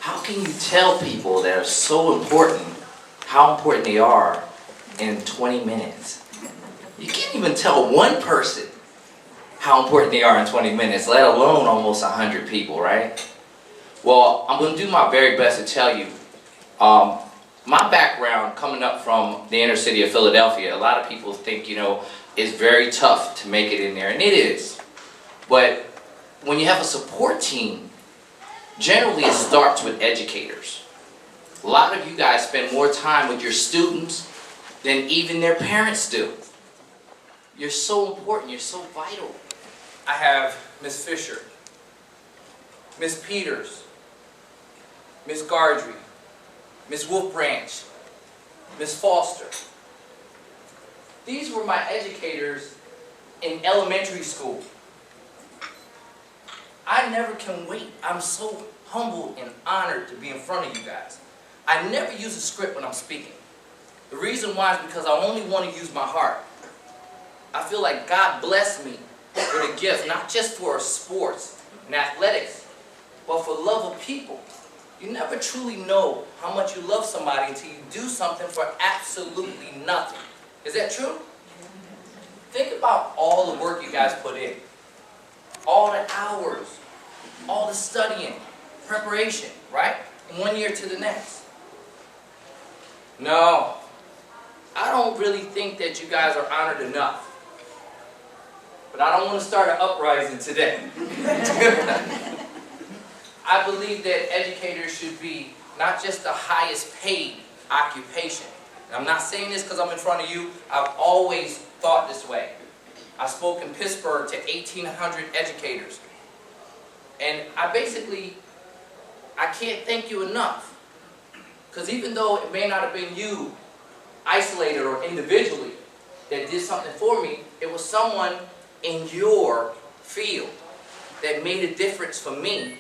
How can you tell people that are so important how important they are in 20 minutes? You can't even tell one person how important they are in 20 minutes, let alone almost 100 people, right? Well, I'm going to do my very best to tell you. My background coming up from the inner city of Philadelphia, a lot of people think, it's very tough to make it in there, and it is. But when you have a support team, generally it starts with educators. A lot of you guys spend more time with your students than even their parents do. You're so important, you're so vital. I have Miss Fisher, Miss Peters, Miss Gardry, Miss Wolf Branch, Miss Foster. These were my educators in elementary school. I never can wait. I'm so humbled and honored to be in front of you guys. I never use a script when I'm speaking. The reason why is because I only want to use my heart. I feel like God blessed me with a gift, not just for sports and athletics, but for love of people. You never truly know how much you love somebody until you do something for absolutely nothing. Is that true? Think about all the work you guys put in. All the hours, all the studying, preparation, right? From one year to the next. No, I don't really think that you guys are honored enough. But I don't want to start an uprising today. I believe that educators should be not just the highest paid occupation. And I'm not saying this because I'm in front of you. I've always thought this way. I spoke in Pittsburgh to 1,800 educators. And I can't thank you enough. Because even though it may not have been you, isolated or individually, that did something for me, it was someone in your field that made a difference for me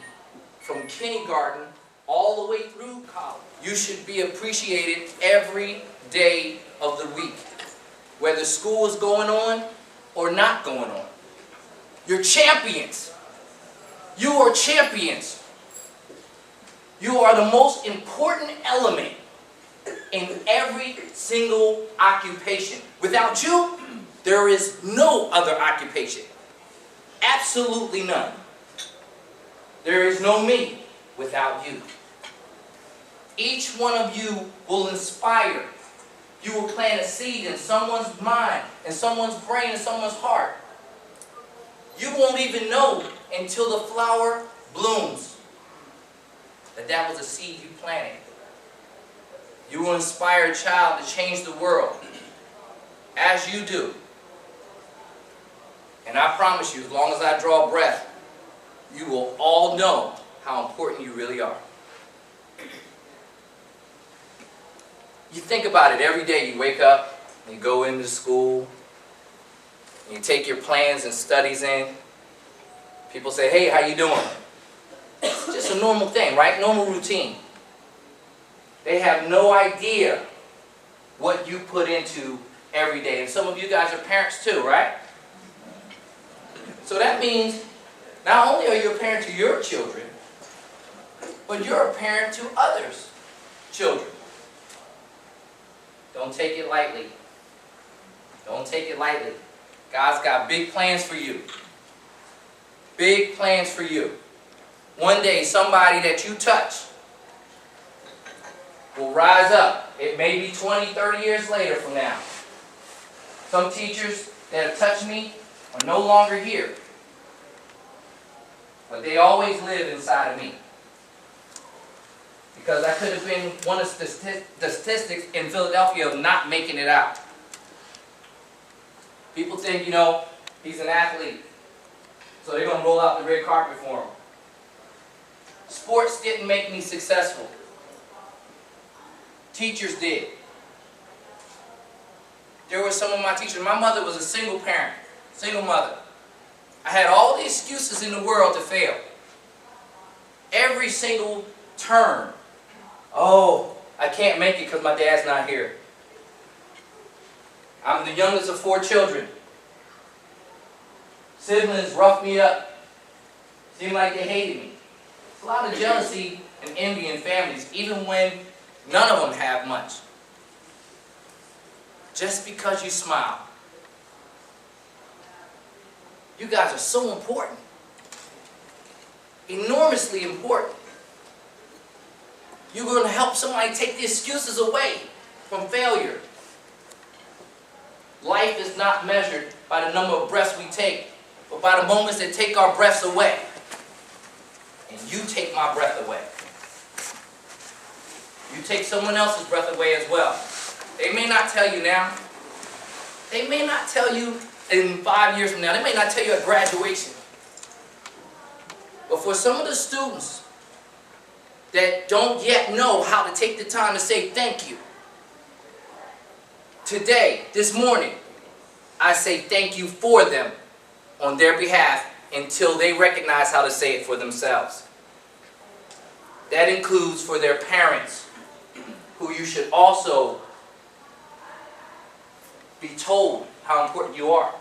from kindergarten all the way through college. You should be appreciated every day of the week, whether school is going on or not going on. You're champions. You are champions. You are the most important element in every single occupation. Without you, there is no other occupation. Absolutely none. There is no me without you. Each one of you will inspire. You will plant a seed in someone's mind, in someone's brain, in someone's heart. You won't even know until the flower blooms that was a seed you planted. You will inspire a child to change the world, as you do. And I promise you, as long as I draw breath, you will all know how important you really are. You think about it every day. You wake up, you go into school, you take your plans and studies in. People say, hey, how you doing? It's just a normal thing, right? Normal routine. They have no idea what you put into every day. And some of you guys are parents too, right? So that means not only are you a parent to your children, but you're a parent to others' children. Don't take it lightly. Don't take it lightly. God's got big plans for you. Big plans for you. One day, somebody that you touch will rise up. It may be 20, 30 years later from now. Some teachers that have touched me are no longer here. But they always live inside of me. Because I could have been one of the statistics in Philadelphia of not making it out. People think, he's an athlete, so they're going to roll out the red carpet for him. Sports didn't make me successful. Teachers did. There were some of my teachers. My mother was a single parent, single mother. I had all the excuses in the world to fail. Every single term. Oh, I can't make it because my dad's not here. I'm the youngest of 4 children. Siblings roughed me up. Seemed like they hated me. A lot of jealousy and envy in families, even when none of them have much. Just because you smile. You guys are so important. Enormously important. You're going to help somebody take the excuses away from failure. Life is not measured by the number of breaths we take, but by the moments that take our breaths away. And you take my breath away. You take someone else's breath away as well. They may not tell you now. They may not tell you in 5 years from now. They may not tell you at graduation. But for some of the students that don't yet know how to take the time to say thank you, today, this morning, I say thank you for them on their behalf until they recognize how to say it for themselves. That includes for their parents, who you should also be told how important you are.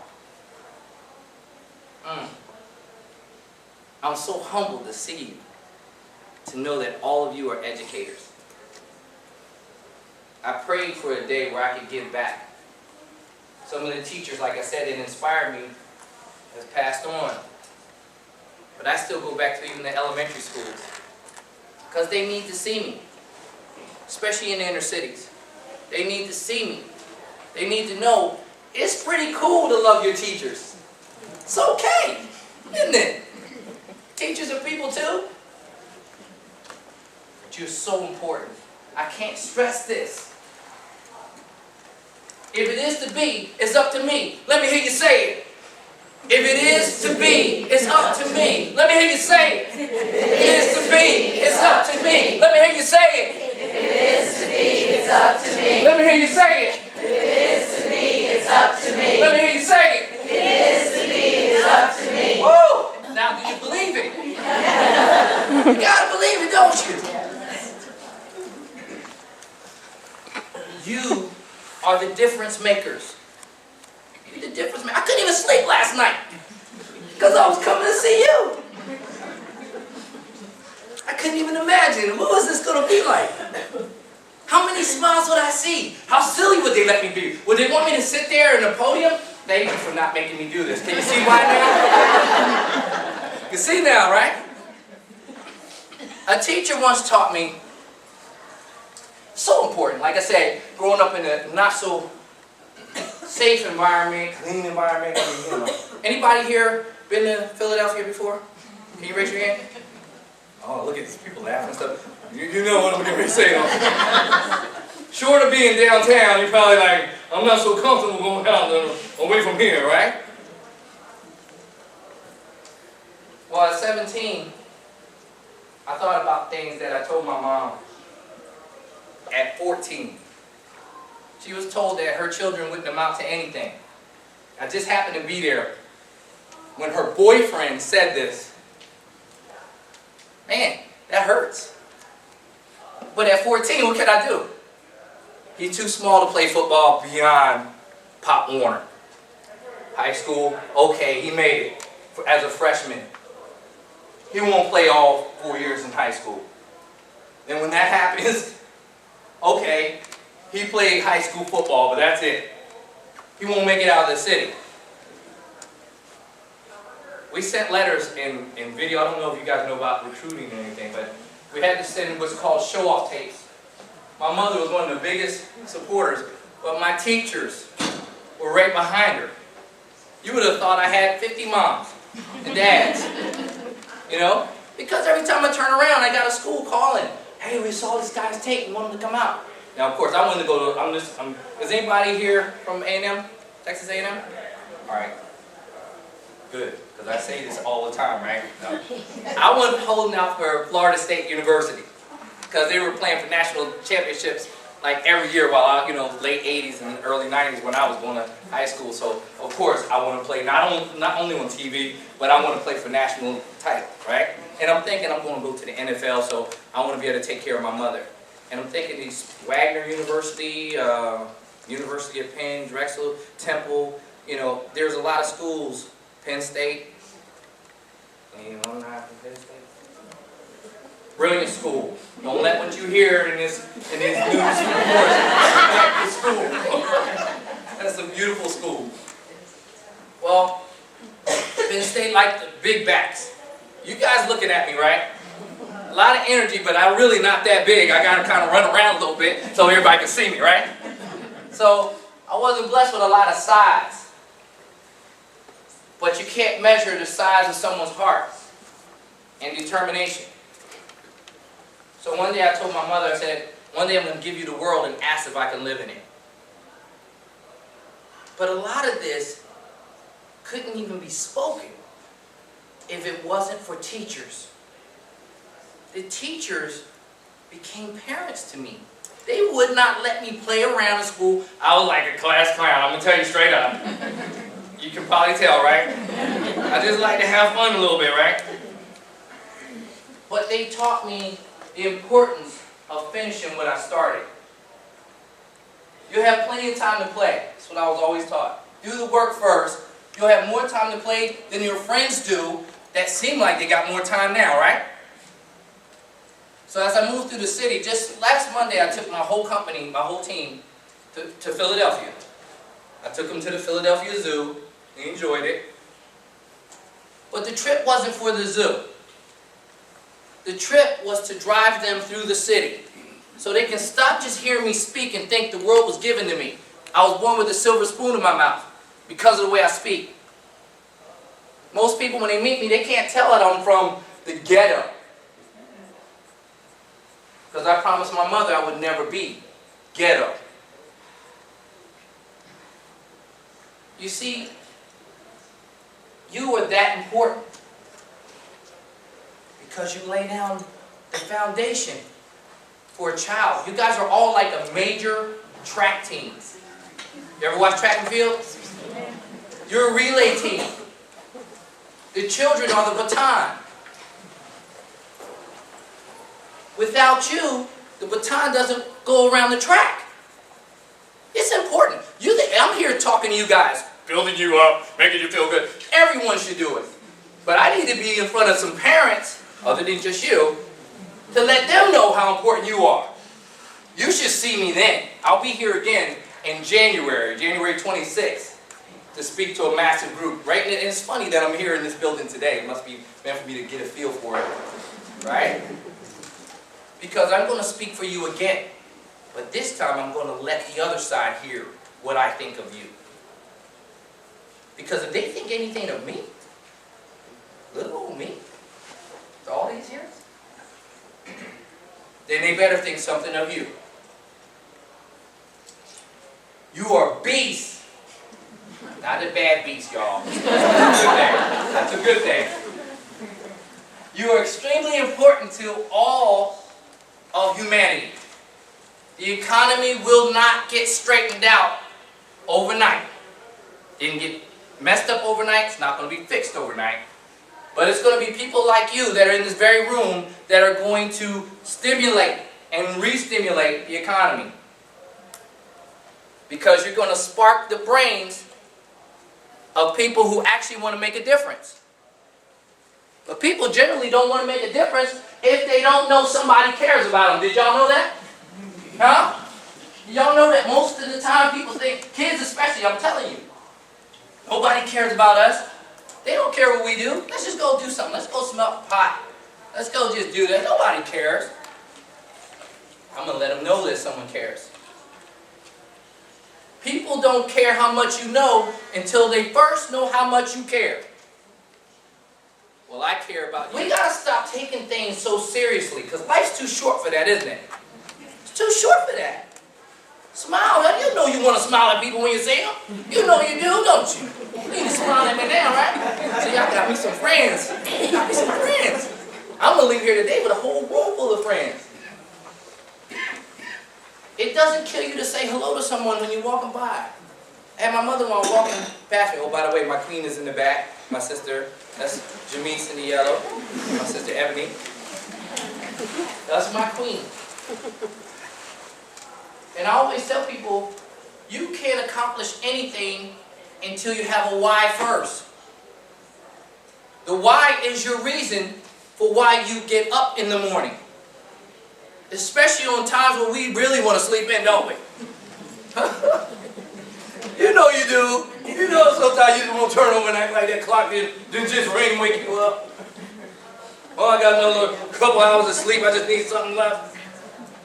I'm so humbled to see you, to know that all of you are educators. I prayed for a day where I could give back. Some of the teachers, like I said, that inspired me has passed on. But I still go back to even the elementary schools, because they need to see me, especially in the inner cities. They need to see me. They need to know it's pretty cool to love your teachers. It's okay, isn't it? Teachers are people too. But you're so important. I can't stress this. If it is to be, it's up to me. Let me hear you say it. If it is to be, it's up to me. Let me hear you say it. If it is to be, it's up to me. Let me hear you say it. If it is to be, it's up to me. Let me hear you say it. If it is to be, it's up to me. Let me hear you say it. If it is to be, it's up to me. Woo! Now, do you believe it? You gotta believe it, don't you? You are the difference makers. You're the difference maker. I couldn't even sleep last night because I was coming to see you. I couldn't even imagine, what was this going to be like? How many smiles would I see? How silly would they let me be? Would they want me to sit there in the podium? Thank you for not making me do this. Can you see why now? You can see now, right? A teacher once taught me, so important, like I said, growing up in a not so safe environment, clean environment. You know. Anybody here been to Philadelphia before? Can you raise your hand? Oh, look at these people laughing and stuff. You know what I'm going to say. Short of being downtown, you're probably like, I'm not so comfortable going out away from here, right? Well, at 17, I thought about things that I told my mom at 14. She was told that her children wouldn't amount to anything. I just happened to be there when her boyfriend said this. Man, that hurts. But at 14, what can I do? He's too small to play football beyond Pop Warner. High school, okay, he made it as a freshman. He won't play all 4 years in high school. Then when that happens, okay, he played high school football, but that's it. He won't make it out of the city. We sent letters in video. I don't know if you guys know about recruiting or anything, but we had to send what's called show-off tapes. My mother was one of the biggest supporters, but my teachers were right behind her. You would have thought I had 50 moms and dads, you know? Because every time I turn around, I got a school calling. Hey, we saw this guy's tape. We want him to come out. Now, of course, I wanted to go to, is anybody here from A&M? Texas A&M? All right. Good, because I say this all the time, right? No. I was holding out for Florida State University because they were playing for national championships like every year while I, late 80s and early 90s when I was going to high school. So, of course, I want to play not only on TV, but I want to play for national title, right? And I'm thinking I'm going to go to the NFL, so I want to be able to take care of my mother. And I'm thinking these Wagner University, University of Penn, Drexel, Temple, there's a lot of schools. Penn State. Anyone not from Penn State? Brilliant school. Don't let what you hear in these news reports affect the school. That's a beautiful school. Well, Penn State like the big backs. You guys looking at me, right? A lot of energy, but I'm really not that big. I gotta kind of run around a little bit so everybody can see me, right? So I wasn't blessed with a lot of size. But you can't measure the size of someone's heart and determination. So one day I told my mother, I said, one day I'm going to give you the world and ask if I can live in it. But a lot of this couldn't even be spoken if it wasn't for teachers. The teachers became parents to me. They would not let me play around in school. I was like a class clown. I'm going to tell you straight up. You can probably tell, right? I just like to have fun a little bit, right? But they taught me the importance of finishing what I started. You'll have plenty of time to play. That's what I was always taught. Do the work first. You'll have more time to play than your friends do that seem like they got more time now, right? So as I moved through the city, just last Monday I took my whole company, my whole team, to Philadelphia. I took them to the Philadelphia Zoo. They enjoyed it. But the trip wasn't for the zoo. The trip was to drive them through the city so they can stop just hearing me speak and think the world was given to me. I was born with a silver spoon in my mouth because of the way I speak. Most people, when they meet me, they can't tell that I'm from the ghetto. Because I promised my mother I would never be ghetto. You see, you are that important because you lay down the foundation for a child. You guys are all like a major track team. You ever watch track and field? You're a relay team. The children are the baton. Without you, the baton doesn't go around the track. It's important. I'm here talking to you guys, building you up, making you feel good. Everyone should do it. But I need to be in front of some parents, other than just you, to let them know how important you are. You should see me then. I'll be here again in January 26th, to speak to a massive group, right? And it's funny that I'm here in this building today. It must be meant for me to get a feel for it, right? Because I'm going to speak for you again. But this time I'm going to let the other side hear what I think of you. Because if they think anything of me, little old me, for all these years, then they better think something of you. You are beasts. Not a bad beast, y'all. That's a good thing. You are extremely important to all of humanity. The economy will not get straightened out overnight. Didn't get messed up overnight. It's not going to be fixed overnight. But it's going to be people like you that are in this very room that are going to stimulate and re-stimulate the economy. Because you're going to spark the brains of people who actually want to make a difference. But people generally don't want to make a difference if they don't know somebody cares about them. Did y'all know that? Huh? Y'all know that most of the time people think, kids especially, I'm telling you, nobody cares about us. They don't care what we do. Let's just go do something. Let's go smell pot. Let's go just do that. Nobody cares. I'm going to let them know that someone cares. People don't care how much you know until they first know how much you care. Well, I care about you. We got to stop taking things so seriously because life's too short for that, isn't it? It's too short for that. Smile. You know you want to smile at people when you see them. You know you do, don't you? You need to smile at me now, right? See, I got me some friends. I got me some friends. I'm going to leave here today with a whole room full of friends. It doesn't kill you to say hello to someone when you're walking by. I had my mother-in-law walking past me. Oh, by the way, my queen is in the back. My sister, that's Jamise in the yellow. My sister Ebony. That's my queen. And I always tell people, you can't accomplish anything until you have a why first. The why is your reason for why you get up in the morning. Especially on times when we really want to sleep in, don't we? You know you do. You know sometimes you just want to turn over and act like that clock didn't just ring and wake you up. Oh, I got another couple hours of sleep. I just need something left.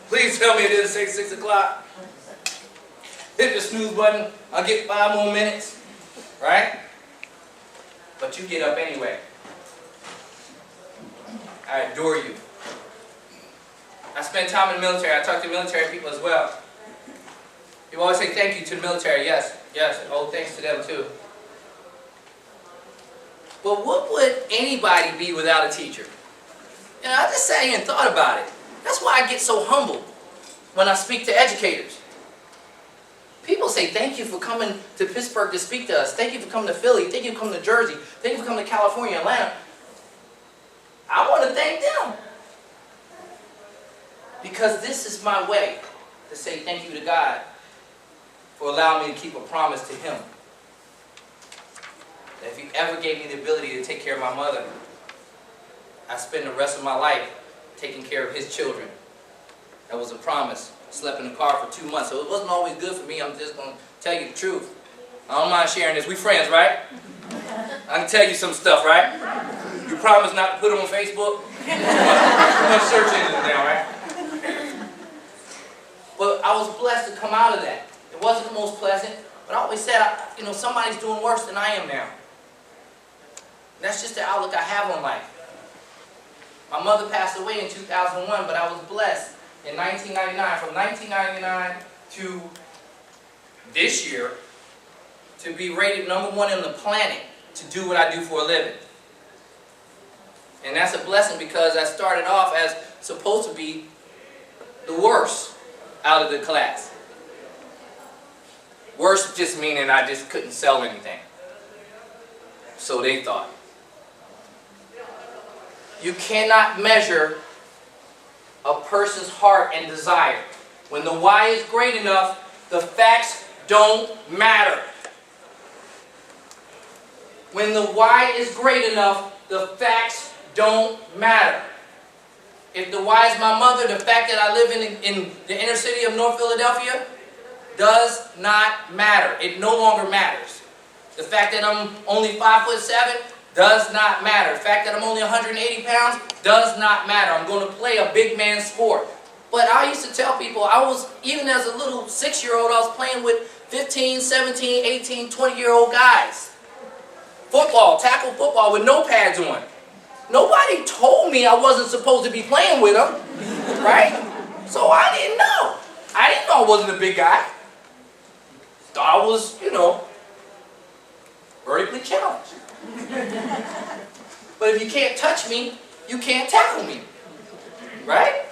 Please tell me it didn't say 6 o'clock. Hit the snooze button. I'll get 5 more minutes. Right? But you get up anyway. I adore you. I spend time in the military. I talk to military people as well. People always say thank you to the military. Yes, yes. Oh, thanks to them too. But what would anybody be without a teacher? You know, I just sat here and thought about it. That's why I get so humbled when I speak to educators. People say thank you for coming to Pittsburgh to speak to us. Thank you for coming to Philly. Thank you for coming to Jersey. Thank you for coming to California, Atlanta. I want to thank them. Because this is my way to say thank you to God for allowing me to keep a promise to Him. That if He ever gave me the ability to take care of my mother, I spend the rest of my life taking care of His children. That was a promise. I slept in the car for 2 months, so it wasn't always good for me. I'm just going to tell you the truth. I don't mind sharing this. We friends, right? I can tell you some stuff, right? You promise not to put it on Facebook? Too much search engines now, right? But I was blessed to come out of that. It wasn't the most pleasant, but I always said, you know, somebody's doing worse than I am now. And that's just the outlook I have on life. My mother passed away in 2001, but I was blessed in 1999, from 1999 to this year, to be rated #1 on the planet to do what I do for a living. And that's a blessing because I started off as supposed to be the worst out of the class. Worst just meaning I just couldn't sell anything. So they thought. You cannot measure a person's heart and desire. When the why is great enough, the facts don't matter. When the why is great enough, the facts don't matter. If the why is my mother, the fact that I live in the inner city of North Philadelphia does not matter. It no longer matters. The fact that I'm only 5'7" does not matter. The fact that I'm only 180 pounds does not matter. I'm going to play a big man sport. But I used to tell people, even as a little 6-year-old, I was playing with 15, 17, 18, 20-year-old guys. Football, tackle football with no pads on. Nobody told me I wasn't supposed to be playing with them, right? So I didn't know. I didn't know I wasn't a big guy. Thought I was, you know, vertically challenged. But if you can't touch me, you can't tackle me, right?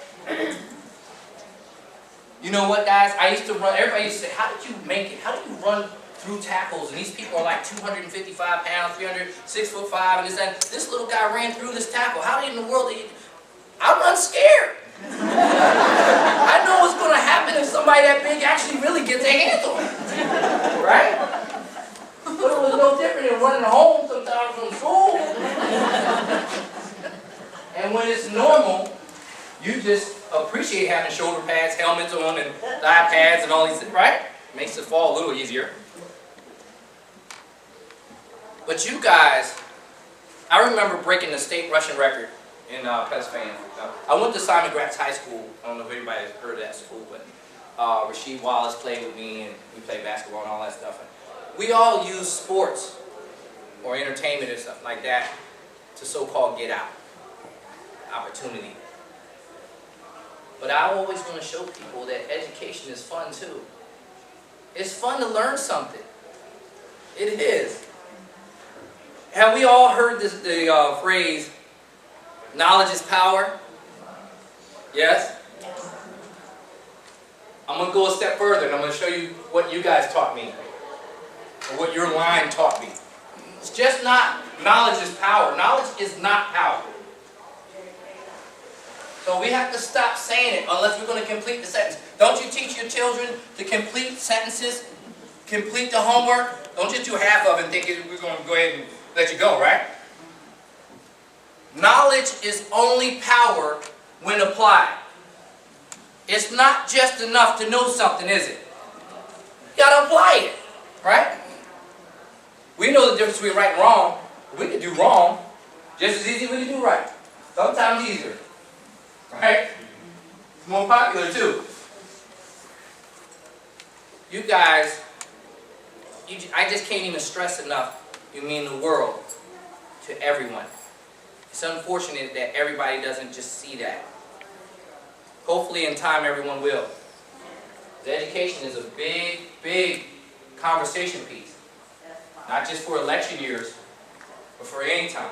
You know what, guys? I used to run, everybody used to say, how did you make it? How did you run through tackles? And these people are like 255 pounds, 6'5", and this little guy ran through this tackle. How in the world did you? I run scared. I know what's going to happen if somebody that big actually really gets their hands on it, right? But it was no different than running home sometimes from school. And when it's normal, you just appreciate having shoulder pads, helmets on, and thigh pads, and all these things, right? Makes the fall a little easier. But you guys, I remember breaking the state rushing record in Pennsylvania. I went to Simon Gratz High School. I don't know if anybody's heard of that school, but Rasheed Wallace played with me, and we played basketball and all that stuff. We all use sports or entertainment or something like that to so-called get out, opportunity. But I always want to show people that education is fun too. It's fun to learn something. It is. Have we all heard the phrase, knowledge is power? Yes? I'm going to go a step further and I'm going to show you what you guys taught me. Or what your line taught me. It's just not knowledge is power. Knowledge is not power. So we have to stop saying it unless we're going to complete the sentence. Don't you teach your children to complete sentences? Complete the homework? Don't just do half of it and think we're going to go ahead and let you go, right? Knowledge is only power when applied. It's not just enough to know something, is it? You gotta apply it, right? We know the difference between right and wrong. We can do wrong just as easy as we can do right. Sometimes easier, right? It's more popular too. You guys, I just can't even stress enough, you mean the world to everyone. It's unfortunate that everybody doesn't just see that. Hopefully in time everyone will. The education is a big, big conversation piece. Not just for election years, but for any time.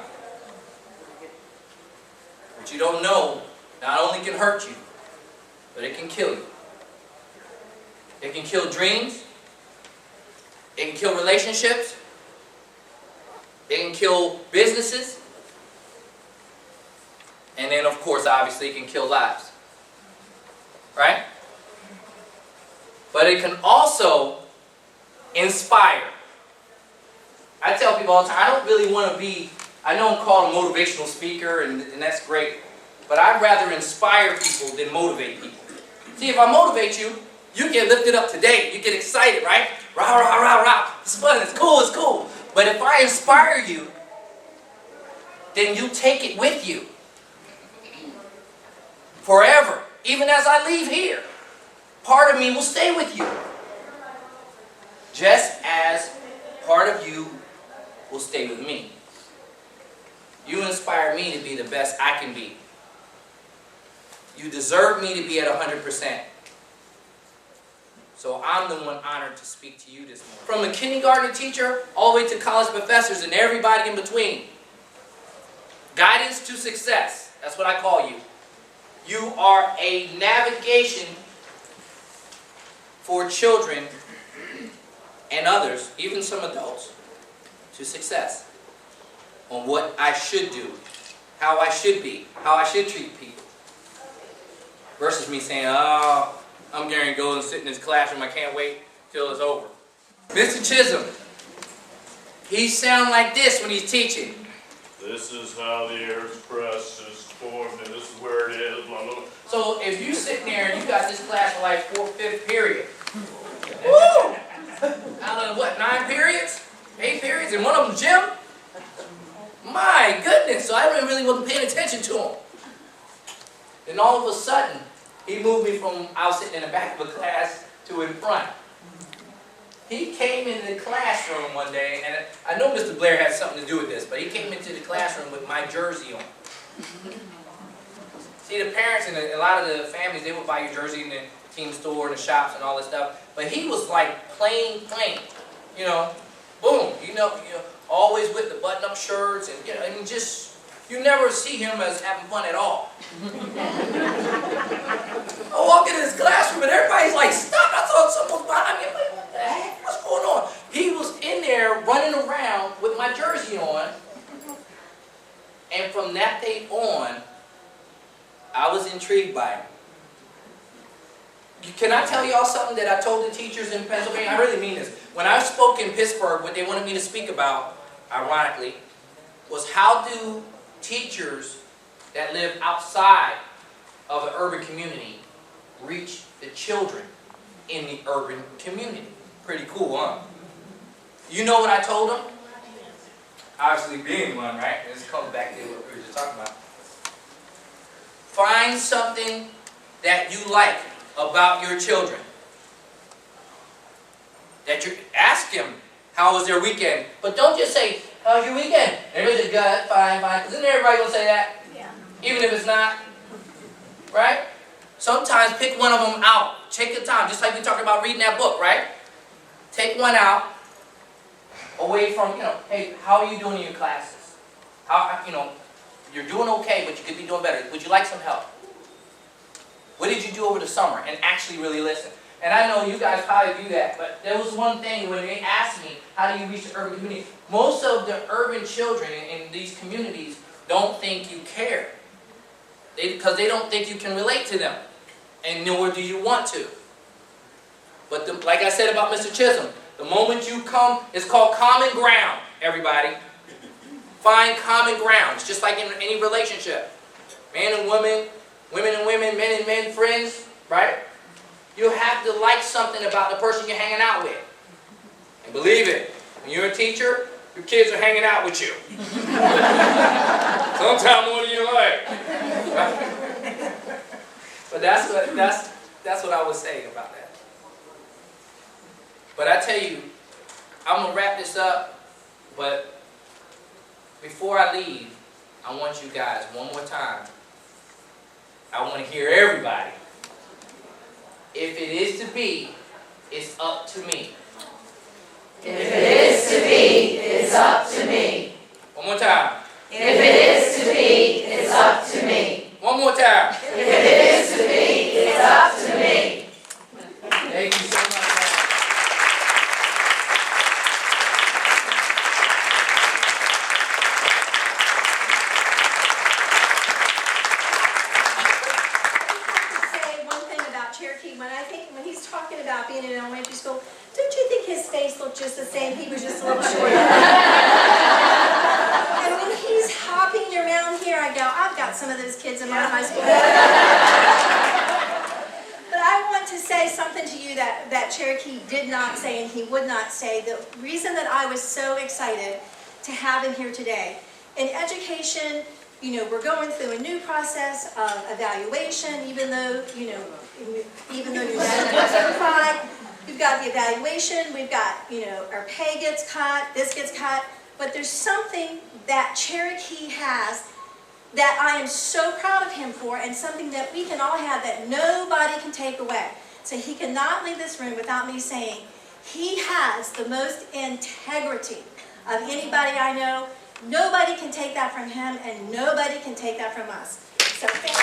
What you don't know not only can hurt you, but it can kill you. It can kill dreams. It can kill relationships. It can kill businesses. And then, of course, obviously, it can kill lives. Right? But it can also inspire. I tell people all the time, I don't really want to be, I know I'm called a motivational speaker, and that's great. But I'd rather inspire people than motivate people. See, if I motivate you, you get lifted up today. You get excited, right? Rah, rah, rah, rah. It's fun. It's cool. It's cool. But if I inspire you, then you take it with you. Forever. Even as I leave here. Part of me will stay with you. Just as part of you will stay with me. You inspire me to be the best I can be. You deserve me to be at 100%. So I'm the one honored to speak to you this morning. From the kindergarten teacher all the way to college professors and everybody in between. Guidance to success. That's what I call you. You are a navigation for children and others, even some adults, to success. On what I should do, how I should be, how I should treat people. Versus me saying, oh, I'm going to go and sit in this classroom, I can't wait till it's over. Mr. Chisholm, he sounds like this when he's teaching. This is how the earth's crust is formed, and this is where it is, blah, blah, blah. So if you sitting there and you got this class for like 4th, 5th period, woo! Out of what, 9 periods? 8 periods, and one of them gym? My goodness, so I really wasn't paying attention to him. Then all of a sudden, he moved me from I was sitting in the back of a class to in front. He came into the classroom one day, and I know Mr. Blair had something to do with this, but he came into the classroom with my jersey on. See, the parents and a lot of the families, they would buy your jersey in the team store and the shops and all this stuff. But he was like plain, you know, boom, you know, always with the button-up shirts, and I mean, just you never see him as having fun at all. I walk into this classroom and everybody's like, stop! I thought someone was behind me. I'm like, what the heck? What's going on? He was in there running around with my jersey on, and from that day on, I was intrigued by him. Can I tell y'all something that I told the teachers in Pennsylvania? I really mean this. When I spoke in Pittsburgh, what they wanted me to speak about, ironically, was how do teachers that live outside of an urban community reach the children in the urban community. Pretty cool, huh? You know what I told them? Obviously being one, right? This comes back to what we were just talking about. Find something that you like about your children. That you ask them, how was their weekend? But don't just say, how's your weekend? Everybody's good, fine, fine. Isn't everybody going to say that? Yeah. Even if it's not. Right? Sometimes pick one of them out. Take your time. Just like we talked about reading that book, right? Take one out. Away from, hey, how are you doing in your classes? How, you're doing okay, but you could be doing better. Would you like some help? What did you do over the summer? And actually really listen. And I know you guys probably do that, but there was one thing when they asked me, how do you reach the urban community? Most of the urban children in these communities don't think you care. Because they don't think you can relate to them. And nor do you want to. But like I said about Mr. Chisholm, the moment you come, it's called common ground, everybody. Find common ground. It's just like in any relationship. Man and woman, women and women, men and men, friends. right? You have to like something about the person you're hanging out with. And believe it, when you're a teacher, your kids are hanging out with you. Sometimes more than you like. But that's what I was saying about that. But I tell you, I'm going to wrap this up, but before I leave, I want you guys, one more time, I want to hear everybody. If it is to be, it's up to me. If it is to be, it's up to me. One more time. If it is to be, it's up to me. One more time. If it is to be, it's up to me. Thank you so much. Say one thing about Cherokee. When he's talking about being in elementary school, don't you think his face looked just the same? He was just a little shorter. And when he's hopping around here, I go, I've got some of those kids in my high school. But I want to say something to you that Cherokee did not say and he would not say. The reason that I was so excited to have him here today. In education, we're going through a new process of evaluation, even though you're not certified. We've got the evaluation, we've got, our pay gets cut, this gets cut, but there's something that Cherokee has that I am so proud of him for, and something that we can all have that nobody can take away. So he cannot leave this room without me saying, he has the most integrity of anybody I know. Nobody can take that from him, and nobody can take that from us. So thank you.